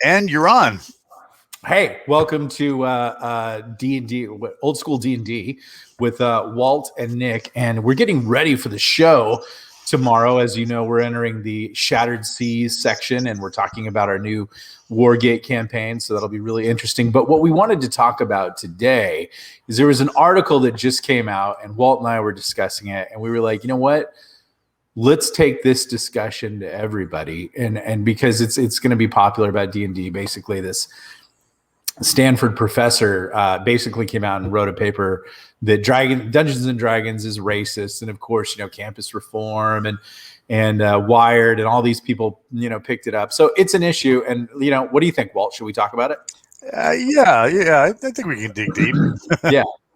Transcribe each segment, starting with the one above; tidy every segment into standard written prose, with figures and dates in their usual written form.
And you're on. Hey, welcome to D&D, old school D&D with Walt and Nick. And we're getting ready for the show tomorrow. As you know, we're entering the Shattered Seas section, and we're talking about our new Wargate campaign. So that'll be really interesting. But what we wanted to talk about today is there was an article that just came out, and Walt and I were discussing it. And we were like, you know what? Let's take this discussion to everybody. And because it's going to be popular about D&D, basically this Stanford professor basically came out and wrote a paper that Dungeons and Dragons is racist, and of course, Campus Reform and Wired and all these people, picked it up. So it's an issue. And what do you think, Walt? Should we talk about it? Yeah. I think we can dig deep.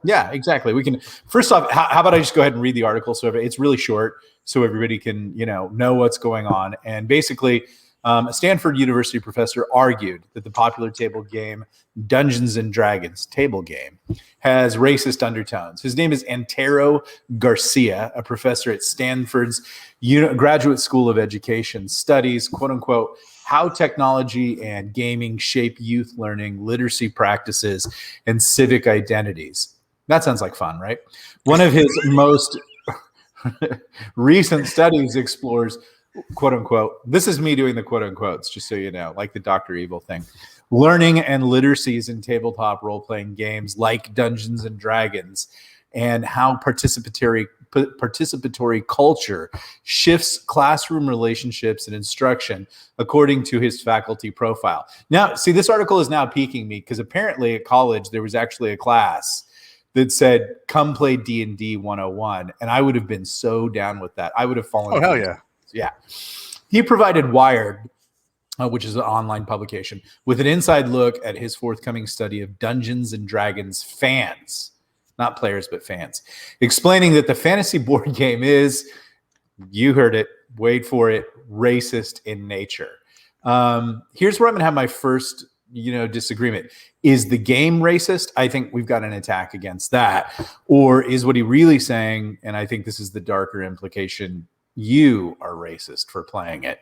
Yeah, exactly. We can. First off, how about I just go ahead and read the article? So it's really short, so everybody can know what's going on. And basically, a Stanford University professor argued that the popular table game Dungeons and Dragons table game has racist undertones. His name is Antero Garcia, a professor at Stanford's Graduate School of Education, studies, quote unquote, how technology and gaming shape youth learning, literacy practices, and civic identities. That sounds like fun, right? One of his most recent studies explores, quote unquote, this is me doing the quote unquotes, just so you know, like the Dr. Evil thing, learning and literacies in tabletop role-playing games like Dungeons and Dragons, and how participatory culture shifts classroom relationships and instruction according to his faculty profile. Now, see, this article is now piquing me because apparently at college there was actually a class that said, come play D&D 101, and I would have been so down with that. I would have fallen. Oh, hell yeah. Yeah. He provided Wired, which is an online publication, with an inside look at his forthcoming study of Dungeons and Dragons fans, not players, but fans, explaining that the fantasy board game is, you heard it, wait for it, racist in nature. Here's where I'm going to have my first disagreement. Is the game racist? I think we've got an attack against that. Or is what he really saying, and I think this is the darker implication, you are racist for playing it.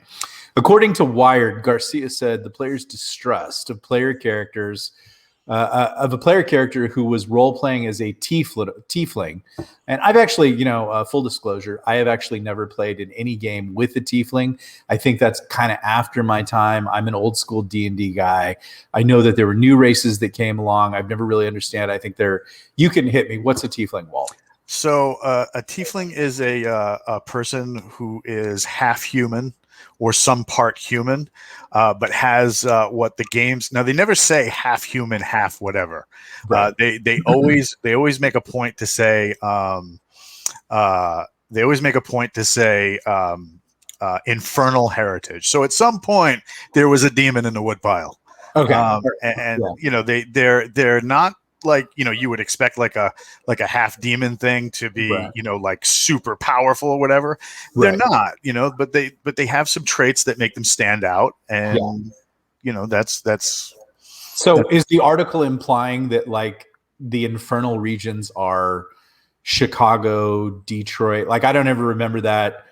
According to Wired, Garcia said the player's distrust of player characters, of a player character who was role-playing as a tiefling. And I've actually, full disclosure, I have actually never played in any game with a tiefling. I think that's kind of after my time. I'm an old school D&D guy. I know that there were new races that came along. I've never really understood. I think you can hit me. What's a tiefling, Walt? So a tiefling is a person who is half human or some part human, but has what the games. Now they never say half human, half whatever. Right. They always make a point to say infernal heritage. So at some point there was a demon in the woodpile. Okay, they're not like you would expect like a half demon thing to be right. Like super powerful or whatever. Right. They're not, but they have some traits that make them stand out, and that's so is the article implying that like the infernal regions are Chicago, Detroit? Like I don't ever remember that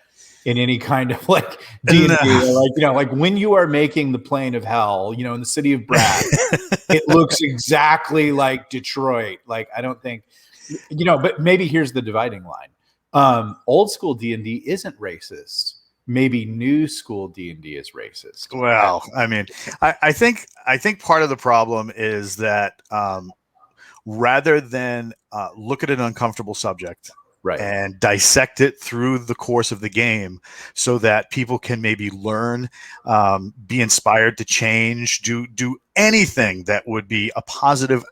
in any kind of like D&D, like when you are making the plane of hell, in the city of Brad, it looks exactly like Detroit. Like I don't think, but maybe here's the dividing line. Old school D&D isn't racist. Maybe new school D&D is racist. Well, I mean, I think part of the problem is that rather than look at an uncomfortable subject, right, and dissect it through the course of the game so that people can maybe learn, be inspired to change, do anything that would be a positive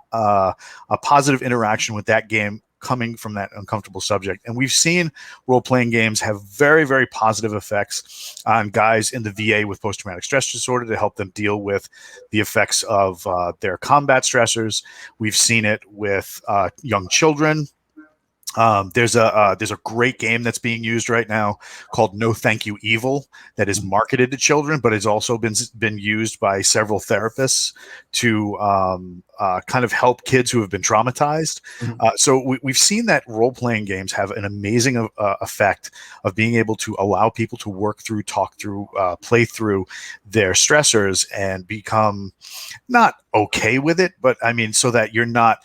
interaction with that game coming from that uncomfortable subject. And we've seen role-playing games have very, very positive effects on guys in the VA with post-traumatic stress disorder to help them deal with the effects of their combat stressors. We've seen it with young children There's a great game that's being used right now called No Thank You Evil that is marketed to children, but has also been used by several therapists to kind of help kids who have been traumatized. So we've seen that role-playing games have an amazing effect of being able to allow people to work through, talk through, play through their stressors and become not okay with it, but I mean, so that you're not,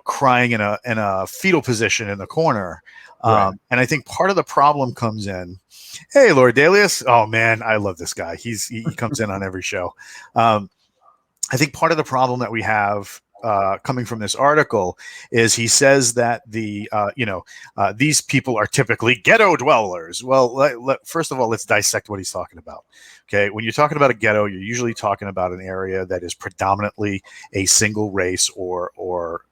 crying in a fetal position in the corner. Right. And I think part of the problem comes in. Hey, Lord Dalius. Oh man, I love this guy. He comes in on every show. I think part of the problem that we have coming from this article is he says that these people are typically ghetto dwellers. Well, first of all, let's dissect what he's talking about. Okay, when you're talking about a ghetto, you're usually talking about an area that is predominantly a single race or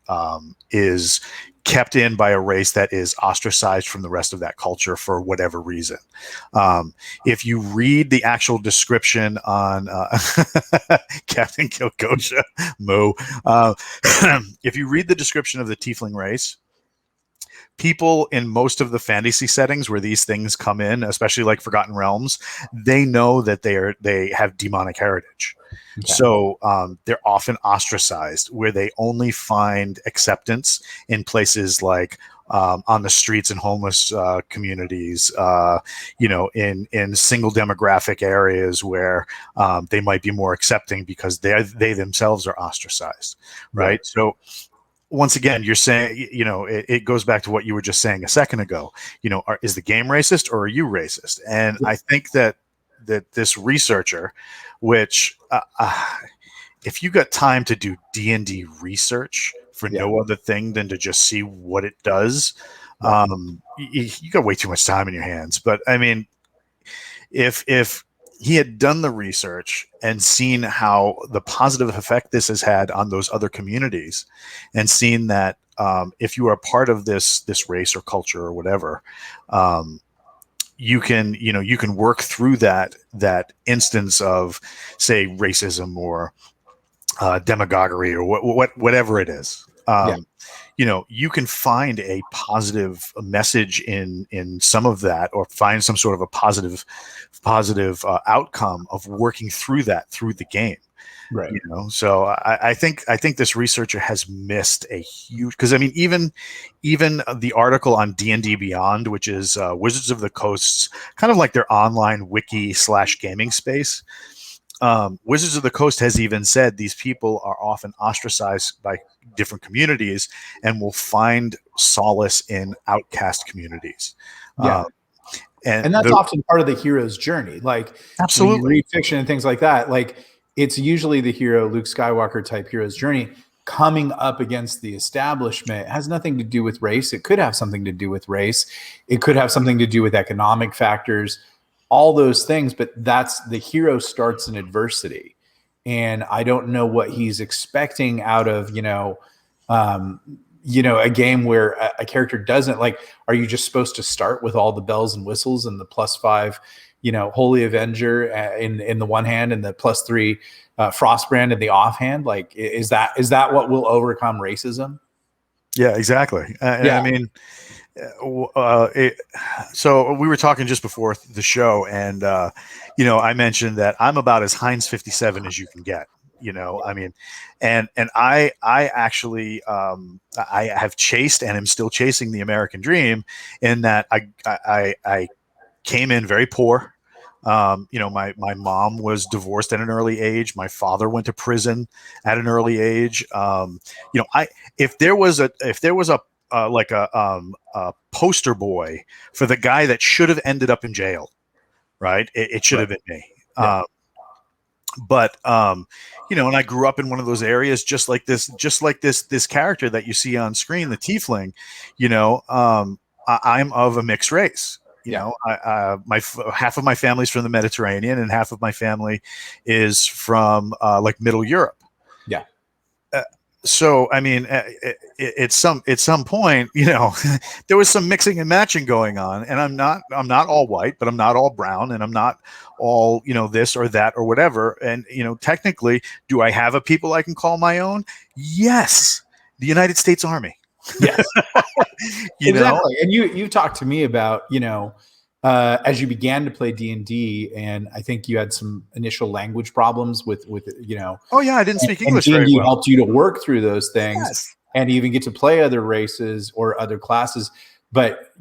is kept in by a race that is ostracized from the rest of that culture for whatever reason. If you read the actual description on Captain Kilgosha, Mo, if you read the description of the Tiefling race, people in most of the fantasy settings where these things come in, especially like Forgotten Realms, they know that they have demonic heritage. Okay. So they're often ostracized, where they only find acceptance in places like on the streets and homeless communities, in single demographic areas where they might be more accepting because they themselves are ostracized, right? So once again, you're saying, it goes back to what you were just saying a second ago. Is the game racist or are you racist? And I think that this researcher, which if you got time to do D&D research for no other thing than to just see what it does, you got way too much time in your hands. But I mean, if he had done the research and seen how the positive effect this has had on those other communities, and seen that if you are part of this race or culture or whatever, you can work through that instance of, say, racism or demagoguery or whatever it is. You can find a positive message in some of that, or find some sort of a positive outcome of working through that through the game. Right. So I think this researcher has missed a huge, because I mean, even the article on D&D Beyond, which is Wizards of the Coast's kind of like their online wiki / gaming space. Wizards of the Coast has even said these people are often ostracized by different communities and will find solace in outcast communities. And that's often part of the hero's journey. Like, absolutely, when you read fiction and things like that, like, it's usually the hero, Luke Skywalker type hero's journey, coming up against the establishment. It has nothing to do with race. It could have something to do with race. It could have something to do with economic factors, all those things. But that's the hero starts in adversity. And I don't know what he's expecting out of, a game where a character doesn't, like, are you just supposed to start with all the bells and whistles and the +5, Holy Avenger in the one hand and the +3 Frostbrand in the offhand? Like, is that what will overcome racism? Yeah, exactly. I mean, so we were talking just before the show, and I mentioned that I'm about as Heinz 57 as you can get. I mean, and I actually I have chased and am still chasing the American dream, in that I came in very poor. My mom was divorced at an early age. My father went to prison at an early age. If there was a poster boy for the guy that should have ended up in jail, right? It should have been me. Yeah. And I grew up in one of those areas, just like this character that you see on screen, the Tiefling. I'm of a mixed race. Half of my family's from the Mediterranean, and half of my family is from like Middle Europe. Yeah. So I mean, at some point, there was some mixing and matching going on, and I'm not all white, but I'm not all brown, and I'm not all this or that or whatever. And technically, do I have a people I can call my own? Yes, the United States Army. Yes. You know? Exactly. And you talked to me about, as you began to play D&D, and I think you had some initial language problems with Oh yeah, I didn't speak English and very D&D well. helped you to work through those things Yes. and even get to play other races or other classes. But,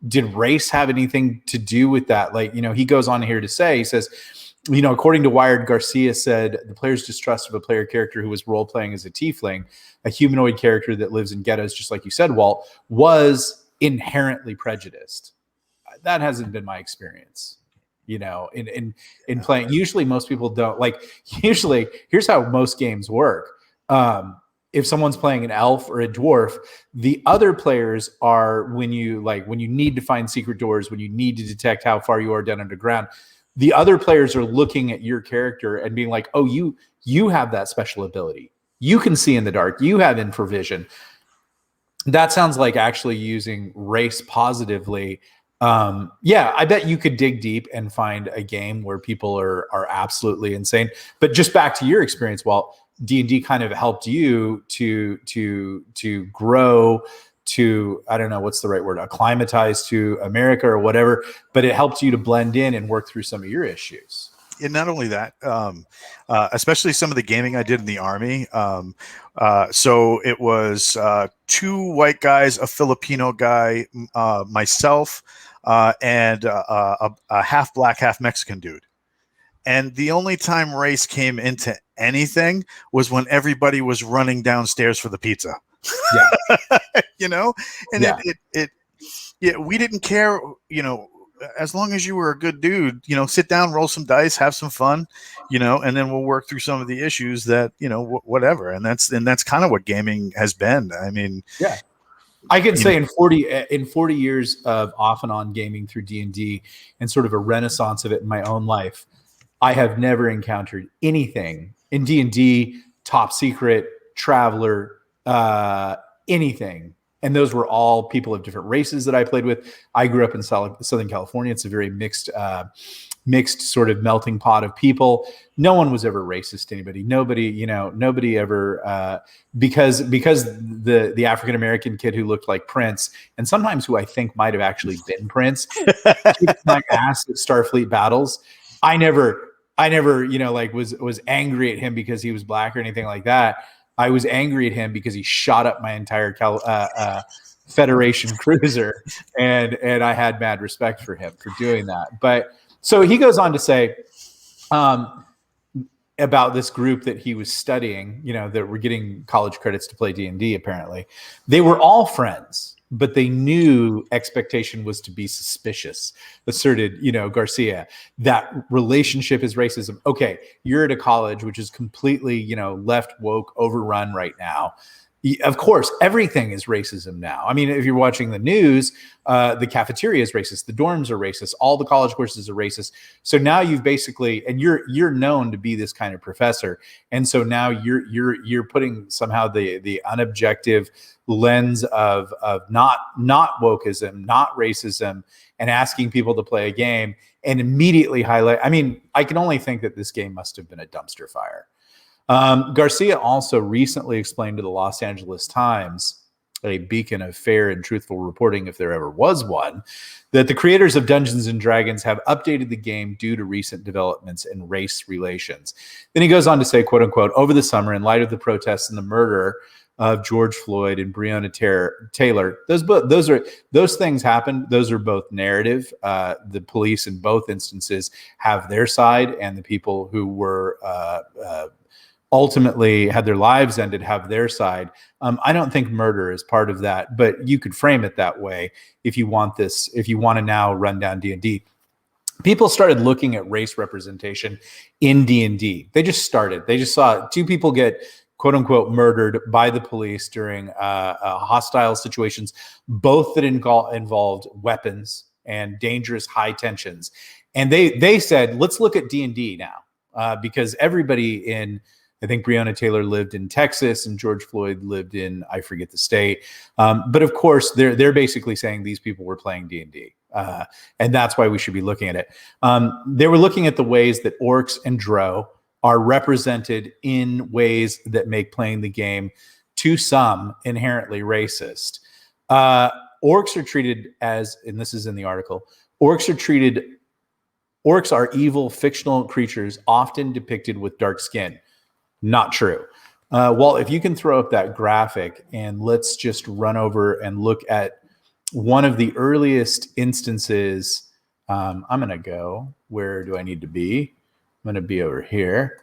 did race have anything to do with that? Like, he goes on here to say, he says, according to Wired, Garcia said the player's distrust of a player character who was role playing as a tiefling, a humanoid character that lives in ghettos, just like you said, Walt, was inherently prejudiced. That hasn't been my experience, in playing. Usually most people don't like, usually here's how most games work. If someone's playing an elf or a dwarf, the other players are when you need to find secret doors, when you need to detect how far you are down underground, the other players are looking at your character and being like, oh, you have that special ability. You can see in the dark. You have infravision. That sounds like actually using race positively. I bet you could dig deep and find a game where people are absolutely insane. But just back to your experience, Walt, D&D kind of helped you to grow, to, I don't know what's the right word, acclimatize to America or whatever, but it helped you to blend in and work through some of your issues. And not only that, especially some of the gaming I did in the Army. So it was 2 white guys, a Filipino guy, myself, and a half black, half Mexican dude. And the only time race came into anything was when everybody was running downstairs for the pizza. Yeah. And we didn't care, as long as you were a good dude, sit down, roll some dice, have some fun, and then we'll work through some of the issues that, whatever. And that's kind of what gaming has been. I mean, yeah. I can say in 40 years of off and on gaming through D&D and sort of a renaissance of it in my own life, I have never encountered anything in D&D, Top Secret, Traveler, anything. And those were all people of different races that I played with. I grew up in Southern California. It's a very mixed sort of melting pot of people. No one was ever racist to anybody. Nobody ever, because the African-American kid who looked like Prince, and sometimes who I think might have actually been Prince, kicked my ass at Starfleet battles. I never, was angry at him because he was black or anything like that. I was angry at him because he shot up my entire Federation cruiser, and I had mad respect for him for doing that. But so he goes on to say about this group that he was studying, that were getting college credits to play D&D. Apparently, they were all friends, but they knew expectation was to be suspicious, asserted, Garcia. That relationship is racism. Okay, you're at a college which is completely, left woke, overrun right now. Of course, everything is racism now. I mean, if you're watching the news, the cafeteria is racist, the dorms are racist, all the college courses are racist. So now you've basically, and you're known to be this kind of professor, and so now you're putting somehow the unobjective lens of not wokeism, not racism, and asking people to play a game and immediately highlight. I mean, I can only think that this game must have been a dumpster fire. Garcia also recently explained to the Los Angeles Times, a beacon of fair and truthful reporting if there ever was one, that the creators of Dungeons and Dragons have updated the game due to recent developments in race relations. Then he goes on to say, quote unquote, over the summer, in light of the protests and the murder of George Floyd and Breonna Taylor, those things happened. Those are both narrative. The police in both instances have their side, and the people who were ultimately had their lives ended have their side. I don't think murder is part of that, but you could frame it that way if you want to now run down D&D. People started looking at race representation in D&D. They just saw 2 people get quote unquote murdered by the police during hostile situations, both that involved weapons and dangerous high tensions. And they said, let's look at D&D now, because everybody I think Breonna Taylor lived in Texas and George Floyd lived in, I forget the state. But of course, they're basically saying these people were playing D&D. And that's why we should be looking at it. They were looking at the ways that orcs and drow are represented in ways that make playing the game to some, inherently racist. Orcs are treated as, and this is in the article, orcs are evil fictional creatures often depicted with dark skin. Not true. Well, if you can throw up that graphic and let's just run over and look at one of the earliest instances. I'm going to go, where do I need to be? I'm going to be over here.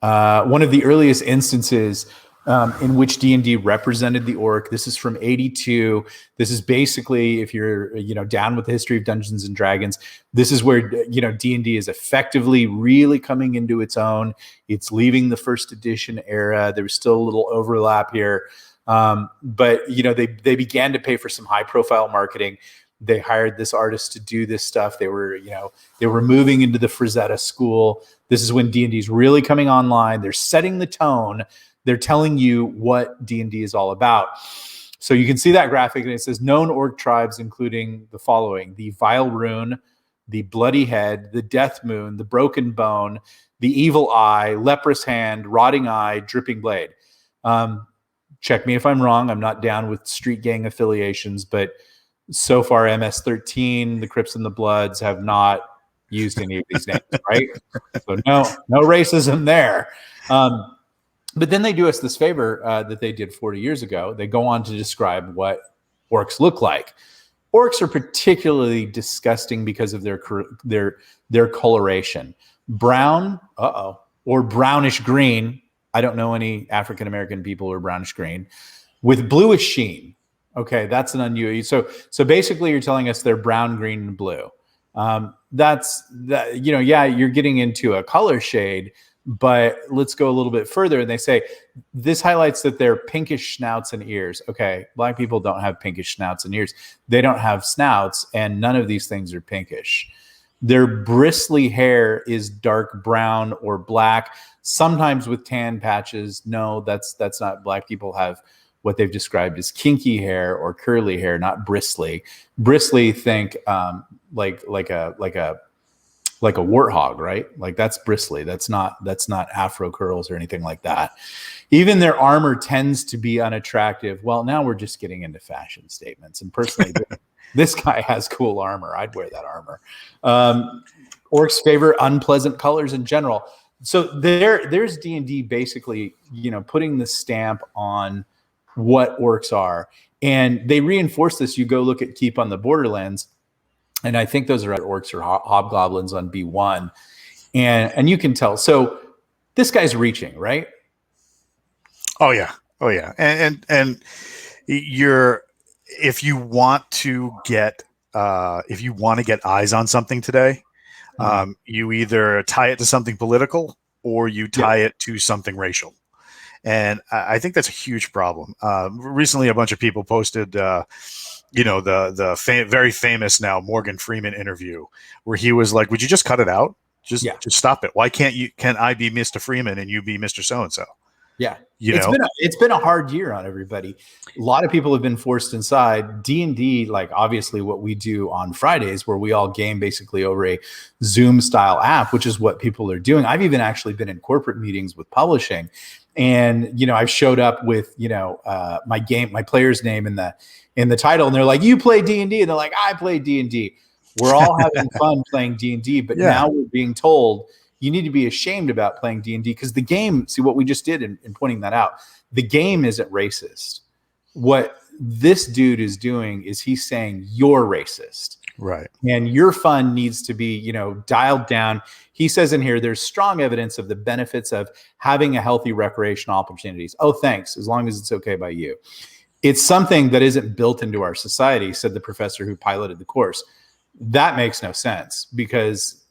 One of the earliest instances in which D&D represented the orc. This is from 82. This is basically, if you're down with the history of Dungeons and Dragons, this is where D&D is effectively really coming into its own. It's leaving the first edition era. There was still a little overlap here, but they began to pay for some high profile marketing. They hired this artist to do this stuff. They were moving into the Frazetta school. This is when D&D is really coming online. They're setting the tone. They're telling you what D&D is all about. So you can see that graphic, and it says known orc tribes, including the following: the Vile Rune, the Bloody Head, the Death Moon, the Broken Bone, the Evil Eye, Leprous Hand, Rotting Eye, Dripping Blade. Check me if I'm wrong. I'm not down with street gang affiliations, but so far MS-13, the Crips and the Bloods have not used any of these names, right? So no racism there. But then they do us this favor that they did 40 years ago. They go on to describe what orcs look like. Orcs are particularly disgusting because of their coloration. Brown, or brownish green. I don't know any African-American people who are brownish green, with bluish sheen. Okay, that's an unusual. So basically you're telling us they're brown, green, and blue. You're getting into a color shade, but let's go a little bit further. And they say this highlights that they're pinkish snouts and ears. Okay, Black people don't have pinkish snouts and ears. They don't have snouts, and none of these things are pinkish. Their bristly hair is dark brown or black, sometimes with tan patches. No, that's not. Black people have what they've described as kinky hair or curly hair, not bristly. Bristly, think like a warthog, right? Like that's bristly. That's not Afro curls or anything like that. Even their armor tends to be unattractive. Well, now we're just getting into fashion statements. And personally, this guy has cool armor. I'd wear that armor. Orcs favor unpleasant colors in general. So there's D&D basically, putting the stamp on what orcs are. And they reinforce this. You go look at Keep on the Borderlands, and I think those are orcs or hobgoblins on B1. And you can tell. So this guy's reaching, right? Oh yeah. And if you want to get eyes on something today, you either tie it to something political or you tie it to something racial. And I think that's a huge problem. Recently, a bunch of people posted, very famous now Morgan Freeman interview where he was like, "Would you just cut it out? Just stop it. Why can't I be Mr. Freeman and you be Mr. So-and-so?" Yeah, it's been a hard year on everybody. A lot of people have been forced inside. D&D, like obviously what we do on Fridays, where we all game basically over a Zoom style app, which is what people are doing. I've even actually been in corporate meetings with publishing. And, I've showed up with, my player's name in the title, and they're like, "You play D&D?" And they're like, "I play D&D." We're all having fun playing D&D, but now we're being told you need to be ashamed about playing D&D because the game, see what we just did in pointing that out, the game isn't racist. What this dude is doing is he's saying you're racist. Right. And your fun needs to be, dialed down. He says in here, there's strong evidence of the benefits of having a healthy recreational opportunities. Oh, thanks. As long as it's okay by you. It's something that isn't built into our society, said the professor who piloted the course. That makes no sense because,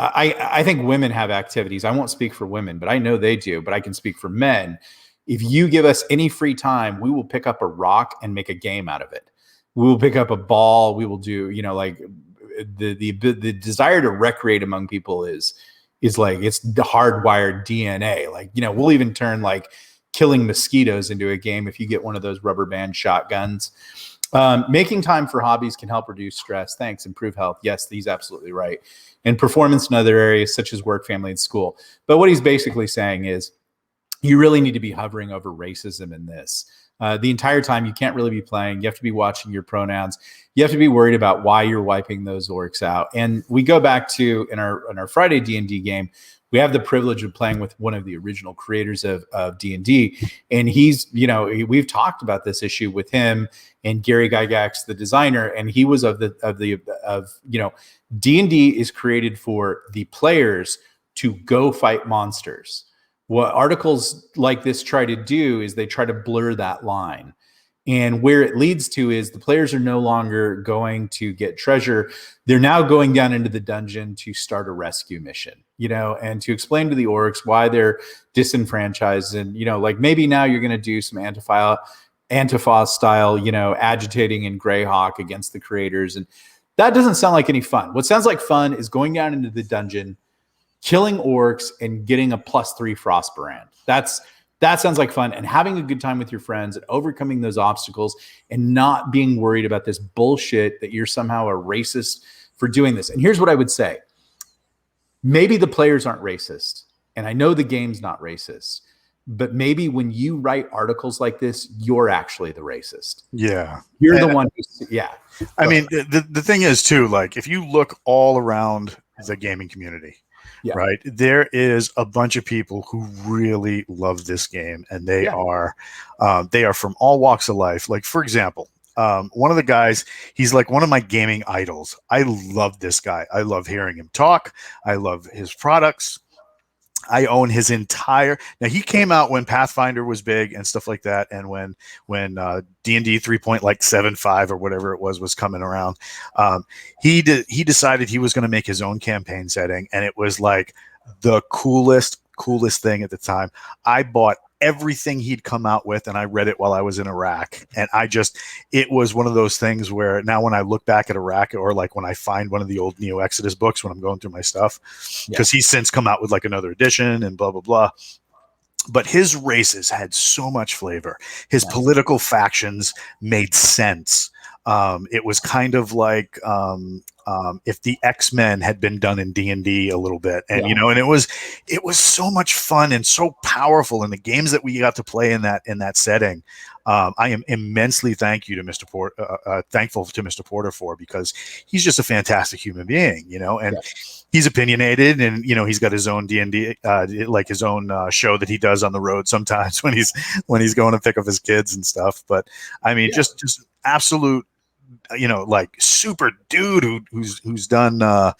I think women have activities. I won't speak for women, but I know they do, but I can speak for men. If you give us any free time, we will pick up a rock and make a game out of it. We will pick up a ball. We will do, the desire to recreate among people is like, it's the hardwired DNA. Like, we'll even turn like killing mosquitoes into a game if you get one of those rubber band shotguns. Making time for hobbies can help reduce stress. Thanks. Improve health. Yes, he's absolutely right. And performance in other areas such as work, family, and school. But what he's basically saying is you really need to be hovering over racism in this. The entire time, you can't really be playing. You have to be watching your pronouns. You have to be worried about why you're wiping those orcs out. And we go back to in our Friday D&D game, we have the privilege of playing with one of the original creators of D&D, and he's, we've talked about this issue with him and Gary Gygax, the designer, and he was of D&D is created for the players to go fight monsters. What articles like this try to do is they try to blur that line. And where it leads to is the players are no longer going to get treasure. They're now going down into the dungeon to start a rescue mission, and to explain to the orcs why they're disenfranchised. And, like maybe now you're going to do some Antifa style, agitating in Greyhawk against the creators. And that doesn't sound like any fun. What sounds like fun is going down into the dungeon, killing orcs, and getting a +3 Frostbrand. That sounds like fun, and having a good time with your friends and overcoming those obstacles and not being worried about this bullshit that you're somehow a racist for doing this. And here's what I would say. Maybe the players aren't racist, and I know the game's not racist, but maybe when you write articles like this, you're actually the racist. Yeah. You're the one yeah. I mean, the thing is too, like if you look all around the gaming community, right, there is a bunch of people who really love this game, and they are from all walks of life. Like, for example, one of the guys, he's like one of my gaming idols. I love this guy. I love hearing him talk. I love his products. I own his entire. Now he came out when Pathfinder was big and stuff like that, and when D&D 3.75 or whatever it was coming around. He decided he was going to make his own campaign setting, and it was like the coolest thing at the time. I bought everything he'd come out with, and I read it while I was in Iraq, and it was one of those things where now when I look back at Iraq, or like when I find one of the old Neo Exodus books when I'm going through my stuff, because he's since come out with like another edition and blah blah blah, but his races had so much flavor. His political factions made sense. It was kind of like if the X-Men had been done in D&D a little bit, and and it was so much fun and so powerful in the games that we got to play in that setting. I am immensely thankful to Mr. Porter for, because he's just a fantastic human being, and he's opinionated, and he's got his own D&D, like his own show that he does on the road sometimes when he's going to pick up his kids and stuff. But I mean, just absolute, like super dude who's done Lord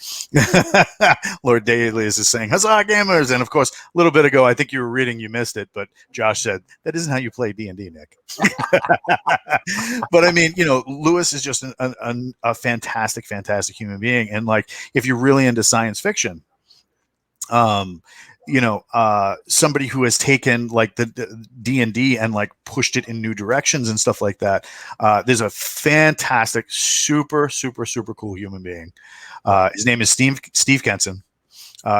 Dailius is saying huzzah gamers, and of course a little bit ago I think you were reading, you missed it, but Josh said that isn't how you play D&D, Nick. But I mean, Lewis is just a fantastic human being, and like if you're really into science fiction, somebody who has taken like the D&D and like pushed it in new directions and stuff like that. There's a fantastic, super cool human being. His name is Steve Kenson.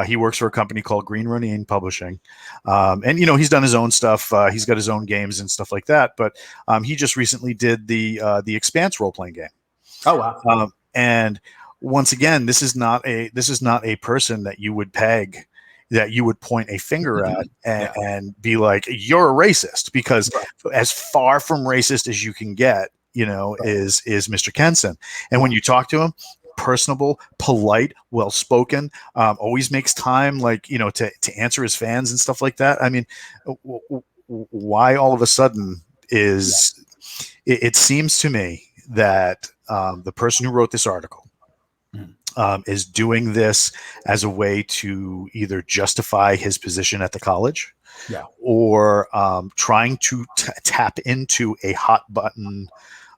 He works for a company called Green Ronin Publishing. And he's done his own stuff. He's got his own games and stuff like that. But he just recently did the Expanse role-playing game. Oh, wow. And once again, this is not a person that you would peg, that you would point a finger at and be like, you're a racist, because as far from racist as you can get, is Mr. Kenson. And when you talk to him, personable, polite, well-spoken, always makes time, like, to answer his fans and stuff like that. I mean, why all of a sudden it seems to me that the person who wrote this article is doing this as a way to either justify his position at the college, or trying to tap into a hot button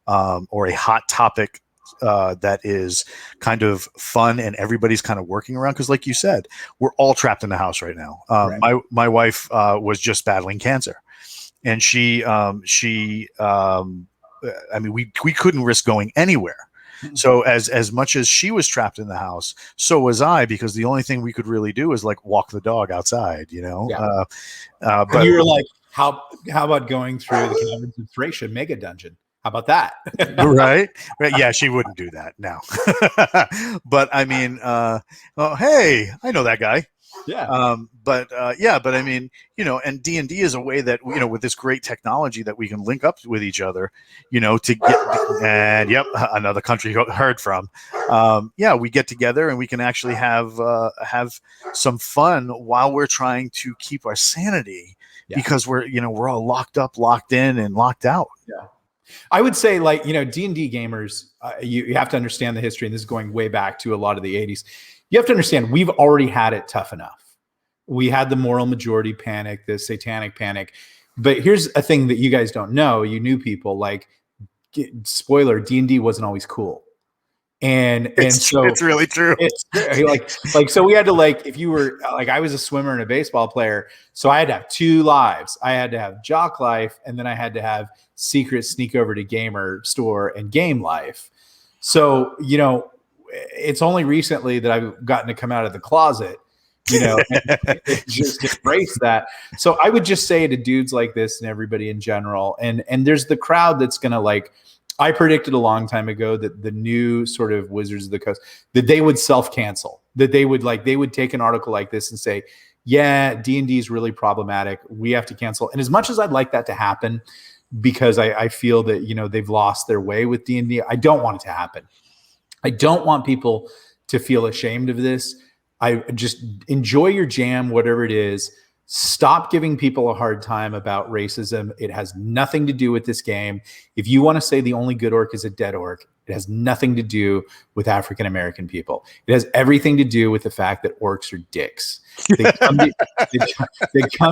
or a hot topic that is kind of fun and everybody's kind of working around. Because like you said, we're all trapped in the house right now. My wife was just battling cancer, and she I mean, we couldn't risk going anywhere. So as much as she was trapped in the house, so was I, because the only thing we could really do is like walk the dog outside, but you were like, how about going through the Caverns of Thracia mega dungeon? How about that? right. Yeah, she wouldn't do that now. But I mean, hey, I know that guy. But I mean, and D&D is a way that, with this great technology that we can link up with each other, to get, and yep, another country heard from. We get together and we can actually have some fun while we're trying to keep our sanity, because we're all locked up, locked in, and locked out. Yeah. I would say, like, D&D gamers, you have to understand the history, and this is going way back to a lot of the 80s. You have to understand, we've already had it tough enough. We had the moral majority panic, the satanic panic. But here's a thing that you guys don't know, you new people, like, spoiler, D&D wasn't always cool. So it's really true. It's like so we had to, like, if you were like, I was a swimmer and a baseball player, so I had to have 2 lives. I had to have jock life, and then I had to have secret sneak over to gamer store and game life. So it's only recently that I've gotten to come out of the closet, and just embrace that. So I would just say to dudes like this and everybody in general, and there's the crowd that's gonna, like, I predicted a long time ago that the new sort of Wizards of the Coast, that they would self-cancel, that they would take an article like this and say, yeah, D&D is really problematic, we have to cancel. And as much as I'd like that to happen, because I feel that, they've lost their way with D&D, I don't want it to happen. I don't want people to feel ashamed of this. I just enjoy your jam, whatever it is. Stop giving people a hard time about racism. It has nothing to do with this game. If you want to say the only good orc is a dead orc, it has nothing to do with African American people. It has everything to do with the fact that orcs are dicks. They come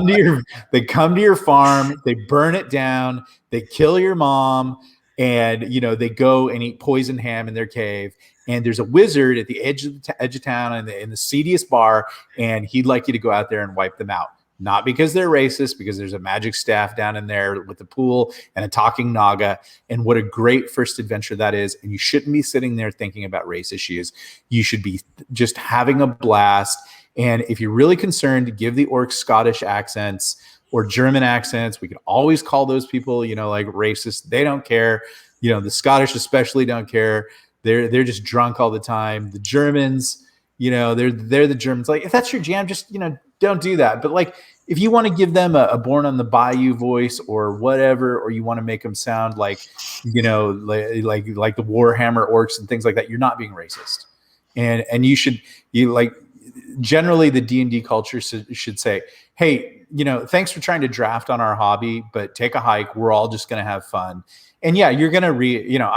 to your farm, they burn it down, they kill your mom, and they go and eat poison ham in their cave. And there's a wizard at the edge of town in the seediest bar, and he'd like you to go out there and wipe them out. Not because they're racist, because there's a magic staff down in there with the pool and a talking Naga. And what a great first adventure that is. And you shouldn't be sitting there thinking about race issues. You should be just having a blast. And if you're really concerned, give the orcs Scottish accents or German accents. We can always call those people, like, racist. They don't care. The Scottish especially don't care. They're just drunk all the time. The Germans, they're the Germans. Like, if that's your jam, just, don't do that. But, like, if you want to give them a Born on the Bayou voice or whatever, or you want to make them sound like, like the Warhammer orcs and things like that, you're not being racist. And generally the D&D culture should say, hey, thanks for trying to draft on our hobby, but take a hike. We're all just going to have fun. And yeah, you're going to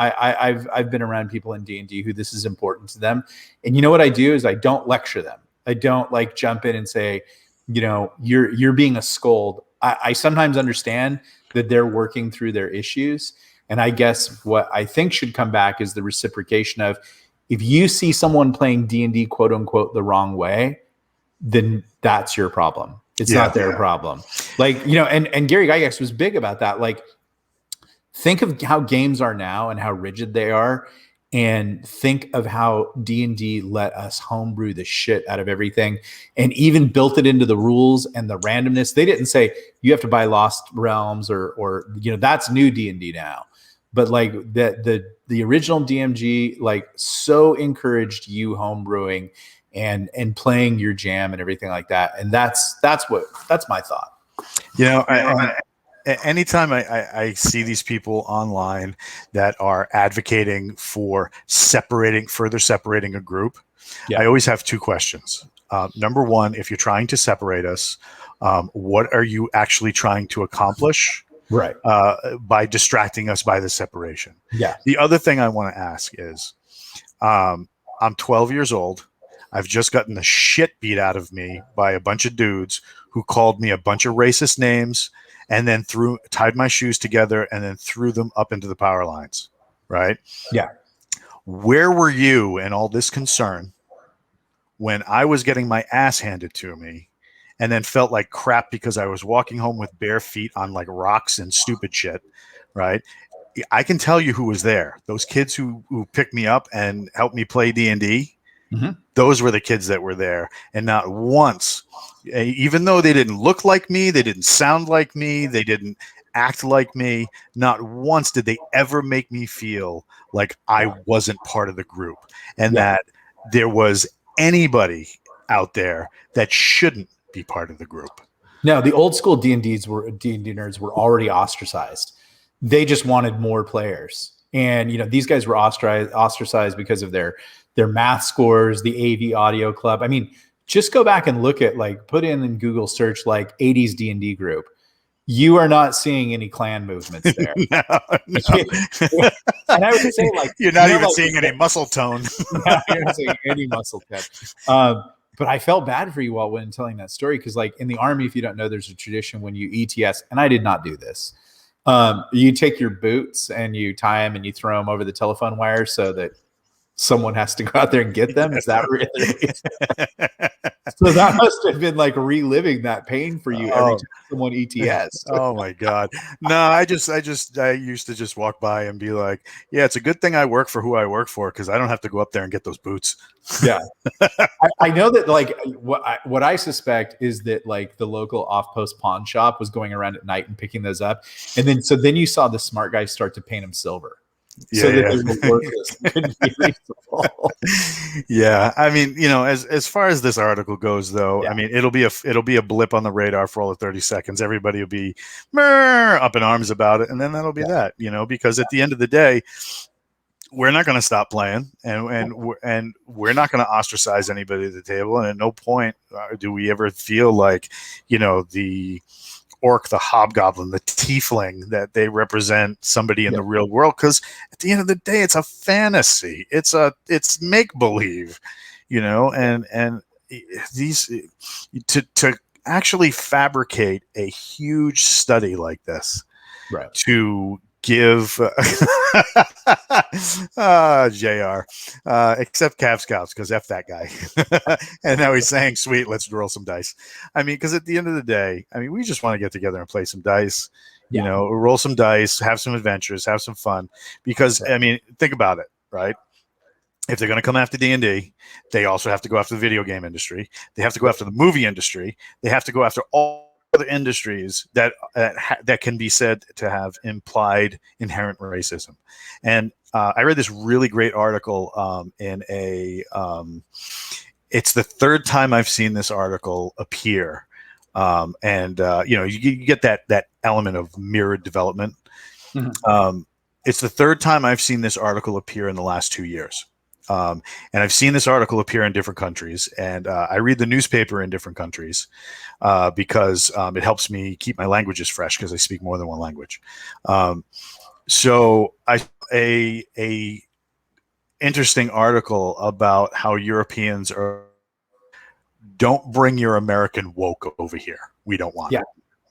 I've been around people in D&D who this is important to them. And what I do is I don't lecture them. I don't, like, jump in and say, you're being a scold. I sometimes understand that they're working through their issues. And I guess what I think should come back is the reciprocation of, if you see someone playing D&D, quote unquote, the wrong way, then that's your problem. It's not their problem. Like, and Gary Gygax was big about that. Like, think of how games are now and how rigid they are. And think of how D&D let us homebrew the shit out of everything, and even built it into the rules and the randomness. They didn't say you have to buy Lost Realms or that's new D&D now. But, like, the original DMG, like, so encouraged you homebrewing and playing your jam and everything like that. And that's my thought. Anytime I see these people online that are advocating for further separating a group, I always have 2 questions. Number one, if you're trying to separate us, what are you actually trying to accomplish? Right. By distracting us by the separation. Yeah. The other thing I want to ask is, I'm 12 years old. I've just gotten the shit beat out of me by a bunch of dudes who called me a bunch of racist names, and then tied my shoes together and then threw them up into the power lines. Right? Yeah. Where were you in all this concern when I was getting my ass handed to me and then felt like crap because I was walking home with bare feet on, like, rocks and stupid shit? Right? I can tell you who was there. Those kids who picked me up and helped me play D&D. Mm-hmm. Those were the kids that were there. And not once, even though they didn't look like me, they didn't sound like me, they didn't act like me, not once did they ever make me feel like I wasn't part of the group, and that there was anybody out there that shouldn't be part of the group. No, the old school D&D nerds were already ostracized. They just wanted more players. And, these guys were ostracized because of their math scores, the AV Audio Club. I mean, just go back and look at, put in Google search, 80s D&D group. You are not seeing any clan movements there. No. And I would say, you're not even seeing any muscle tone. No, you're not seeing any muscle tone. But I felt bad for you all when telling that story, because in the Army, if you don't know, there's a tradition when you ETS, and I did not do this. You take your boots and you tie them and you throw them over the telephone wire so that someone has to go out there and get them. Is that really? So that must have been reliving that pain for you every time someone ETS. Oh my God. No, I used to just walk by and be like, yeah, it's a good thing I work for who I work for, because I don't have to go up there and get those boots. Yeah. I know that what I suspect is that the local off-post pawn shop was going around at night and picking those up. And then you saw the smart guys start to paint them silver. So that they were worthless. Couldn't be reasonable. Yeah, I mean, as far as this article goes, though, I mean, it'll be a blip on the radar for all of 30 seconds. Everybody will be up in arms about it, and then that'll be that. Because at the end of the day, we're not going to stop playing, and we're not going to ostracize anybody at the table. And at no point do we ever feel like, the orc, the hobgoblin, the tiefling, that they represent somebody in the real world, because at the end of the day, it's a fantasy. It's make believe, and these to actually fabricate a huge study like this, right? To give JR, except Cav Scouts, because F that guy. And now he's saying, sweet, let's roll some dice. I mean, because at the end of the day, I mean, we just want to get together and play some dice, roll some dice, have some adventures, have some fun. Because, I mean, think about it, right? If they're going to come after D&D, they also have to go after the video game industry. They have to go after the movie industry. They have to go after all other industries that can be said to have implied inherent racism. And I read this really great article in it's the third time I've seen this article appear. You get that element of mirrored development. Mm-hmm. It's the third time I've seen this article appear in the last 2 years. And I've seen this article appear in different countries, and I read the newspaper in different countries because it helps me keep my languages fresh, because I speak more than one language. So a interesting article about how Europeans don't bring your American woke over here. We don't want it.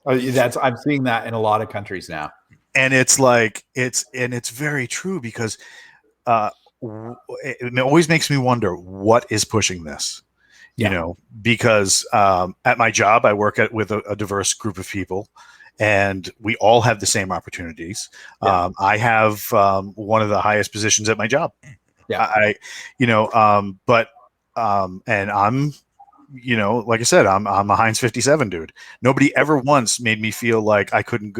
I'm seeing that in a lot of countries now. And it's it's very true, because it always makes me wonder what is pushing this, because at my job, I work with a diverse group of people, and we all have the same opportunities. I have one of the highest positions at my job. And I'm, like I said, I'm a Heinz 57 dude. Nobody ever once made me feel like I couldn't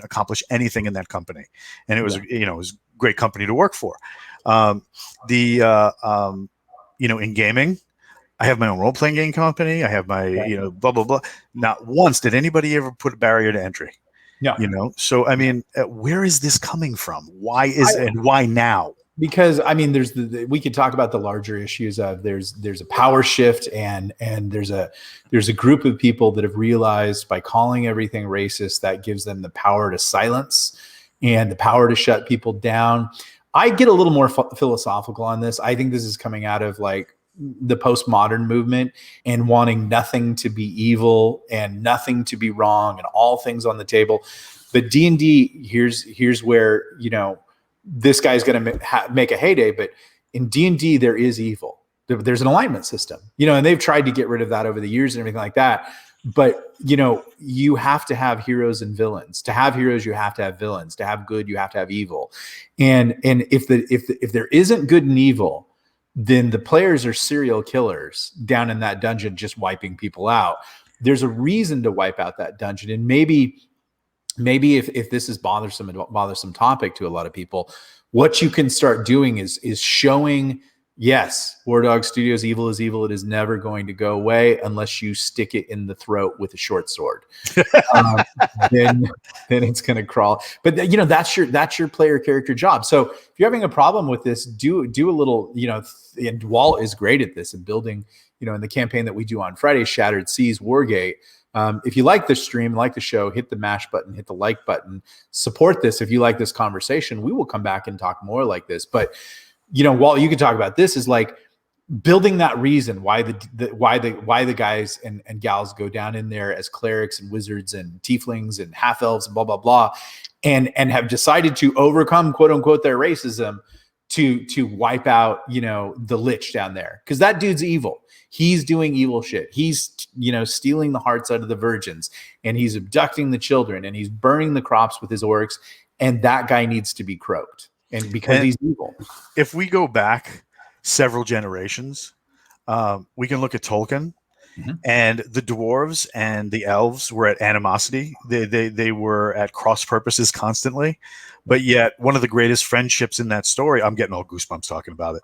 accomplish anything in that company. And it was, it was a great company to work for. In gaming, I have my own role-playing game company. I have my, blah, blah, blah. Not once did anybody ever put a barrier to entry. No. So, I mean, where is this coming from? Why and why now? Because, I mean, we could talk about the larger issues of there's a power shift, and there's a group of people that have realized by calling everything racist, that gives them the power to silence and the power to shut people down. I get a little more philosophical on this. I think this is coming out of the postmodern movement and wanting nothing to be evil and nothing to be wrong and all things on the table. But D&D, here's where, this guy's going to make a heyday. But in D&D, there is evil. There's an alignment system, and they've tried to get rid of that over the years and everything like that. But, you have to have heroes and villains. To have heroes, you have to have villains. To have good, you have to have evil. And if there isn't good and evil, then the players are serial killers down in that dungeon, just wiping people out. There's a reason to wipe out that dungeon. And maybe if this is bothersome topic to a lot of people, what you can start doing is showing Yes, War Dog Studios, evil is evil. It is never going to go away unless you stick it in the throat with a short sword. um, then it's going to crawl. But that's your player character job. So if you're having a problem with this, do a little. And Walt is great at this and building. In the campaign that we do on Friday, Shattered Seas Wargate. If you like the stream, like the show, hit the mash button, hit the like button, support this. If you like this conversation, we will come back and talk more like this. But Walt, you can talk about this is like building that reason why the guys and gals go down in there as clerics and wizards and tieflings and half elves and blah blah blah, and have decided to overcome quote unquote their racism to wipe out the Lich down there, because that dude's evil. He's doing evil shit. He's stealing the hearts out of the virgins, and he's abducting the children, and he's burning the crops with his orcs, and that guy needs to be croaked. And because he's evil. If we go back several generations, we can look at Tolkien, and the dwarves and the elves were at animosity. They were at cross purposes constantly, but yet one of the greatest friendships in that story, I'm getting all goosebumps talking about it.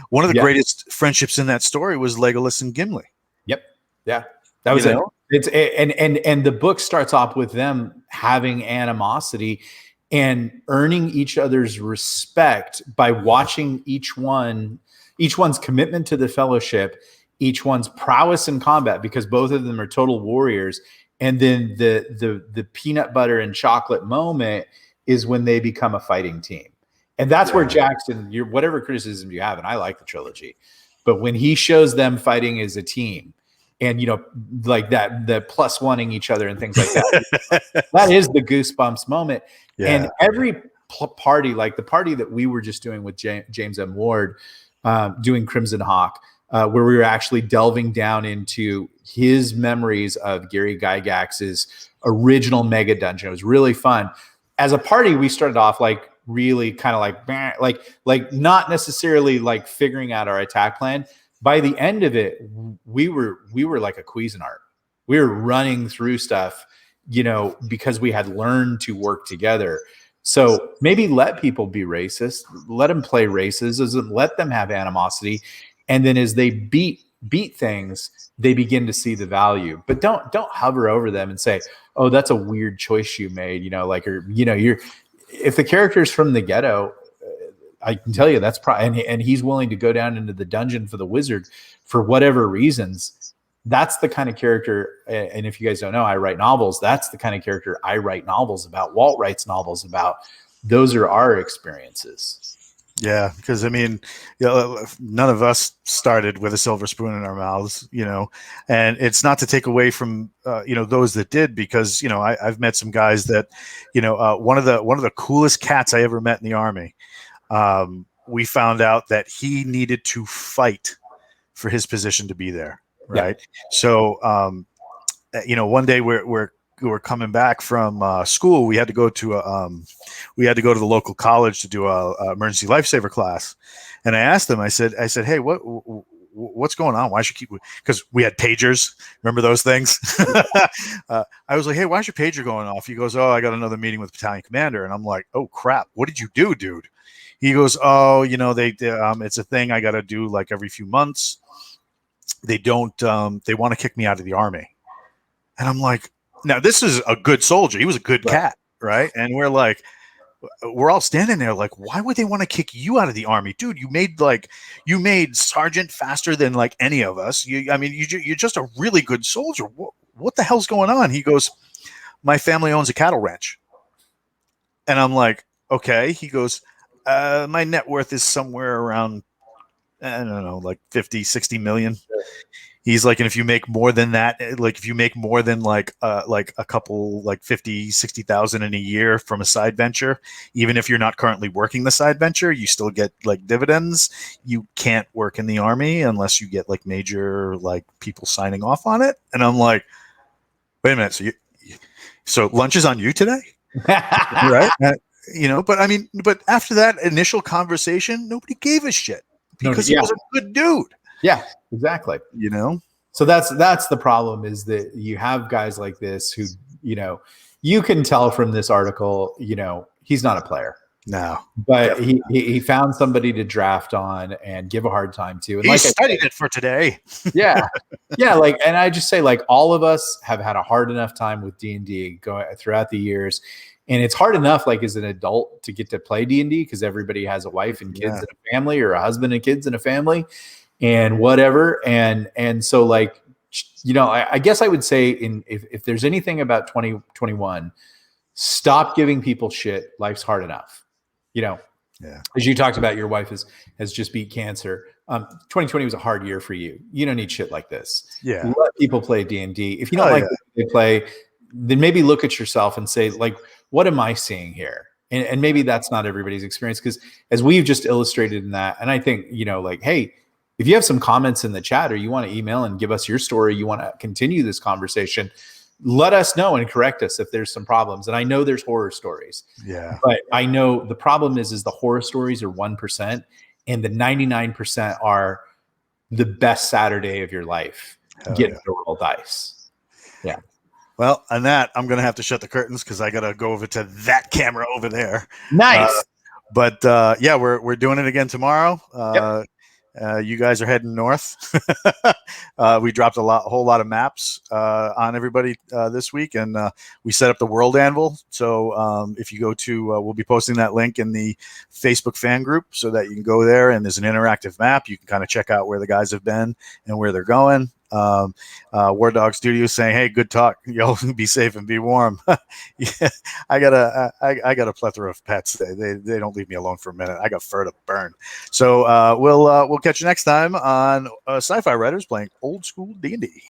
One of the greatest friendships in that story was Legolas and Gimli. Yep. Yeah. That was it. It's and the book starts off with them having animosity and earning each other's respect by watching each one's commitment to the fellowship, each one's prowess in combat, because both of them are total warriors. And then the peanut butter and chocolate moment is when they become a fighting team. And that's where Jackson, whatever criticism you have, and I like the trilogy, but when he shows them fighting as a team, and like that, the plus oneing each other and things like that, that is the goosebumps moment. Yeah. And every party, like the party that we were just doing with James M. Ward, doing Crimson Hawk, where we were actually delving down into his memories of Gary Gygax's original mega dungeon. It was really fun. As a party, we started off like really kind of like not necessarily like figuring out our attack plan. By the end of it, we were like a Cuisinart. We were running through stuff, because we had learned to work together. So maybe let people be racist, let them play races, let them have animosity, and then as they beat things, they begin to see the value. But don't hover over them and say, "Oh, that's a weird choice you made," you're if the character's from the ghetto. I can tell you that's probably, and he's willing to go down into the dungeon for the wizard for whatever reasons. That's the kind of character. And if you guys don't know, I write novels. That's the kind of character I write novels about. Walt writes novels about. Those are our experiences. Yeah, because none of us started with a silver spoon in our mouths, and it's not to take away from those that did, because I've met some guys that, one of the coolest cats I ever met in the Army. We found out that he needed to fight for his position to be there. Right. Yeah. So, one day we're coming back from school. We had to go to the local college to do a emergency lifesaver class. And I asked them, I said, "Hey, what's going on? Why should you keep?" Because we had pagers. Remember those things? I was like, "Hey, why is your pager going off?" He goes, "Oh, I got another meeting with the battalion commander." And I'm like, "Oh crap! What did you do, dude?" He goes, "Oh, it's a thing I got to do like every few months. They don't, they want to kick me out of the Army." And I'm like, now this is a good soldier. He was a good cat. Right. And we're all standing there like, why would they want to kick you out of the Army? Dude, you made sergeant faster than like any of us. You're just a really good soldier. What the hell's going on? He goes, "My family owns a cattle ranch." And I'm like, okay. He goes, "My net worth is somewhere around, I don't know, like 50, 60 million. He's like, and if you make more than that, like if you make more than like a couple, like 50, 60,000 in a year from a side venture, even if you're not currently working the side venture, you still get like dividends. You can't work in the Army unless you get like major, like people signing off on it." And I'm like, wait a minute. So lunch is on you today? Right. But after that initial conversation, nobody gave a shit because he was a good dude. Yeah, exactly. So that's the problem, is that you have guys like this who, you can tell from this article, he's not a player. No, but he found somebody to draft on and give a hard time to. And he studied it for today. Yeah. Yeah. Like, and I just say, like, all of us have had a hard enough time with D&D going throughout the years. And it's hard enough, like, as an adult to get to play D&D because everybody has a wife and kids and a family, or a husband and kids and a family and whatever. And so, like, you know, I guess I would say if there's anything about 2021, stop giving people shit. Life's hard enough. You know, as you talked about, your wife has just beat cancer. 2020 was a hard year for you. You don't need shit like this. Yeah. Let people play D&D. If you don't like what they play, then maybe look at yourself and say, like, what am I seeing here? And maybe that's not everybody's experience, because as we've just illustrated in that, and I think, you know, like, hey, if you have some comments in the chat, or you want to email and give us your story, you want to continue this conversation, let us know and correct us if there's some problems. And I know there's horror stories. Yeah. But I know the problem is the horror stories are 1%, and the 99% are the best Saturday of your life. Get to roll dice. Yeah. Well, on that, I'm going to have to shut the curtains because I got to go over to that camera over there. Nice. But yeah, we're doing it again tomorrow. You guys are heading north. We dropped a whole lot of maps on everybody this week, and we set up the World Anvil. So if you go to, we'll be posting that link in the Facebook fan group so that you can go there, and there's an interactive map. You can kind of check out where the guys have been and where they're going. War Dog Studios saying, "Hey, good talk. Y'all be safe and be warm." Yeah, I got a plethora of pets. They don't leave me alone for a minute. I got fur to burn. So we'll catch you next time on Sci-Fi Writers playing old school D&D.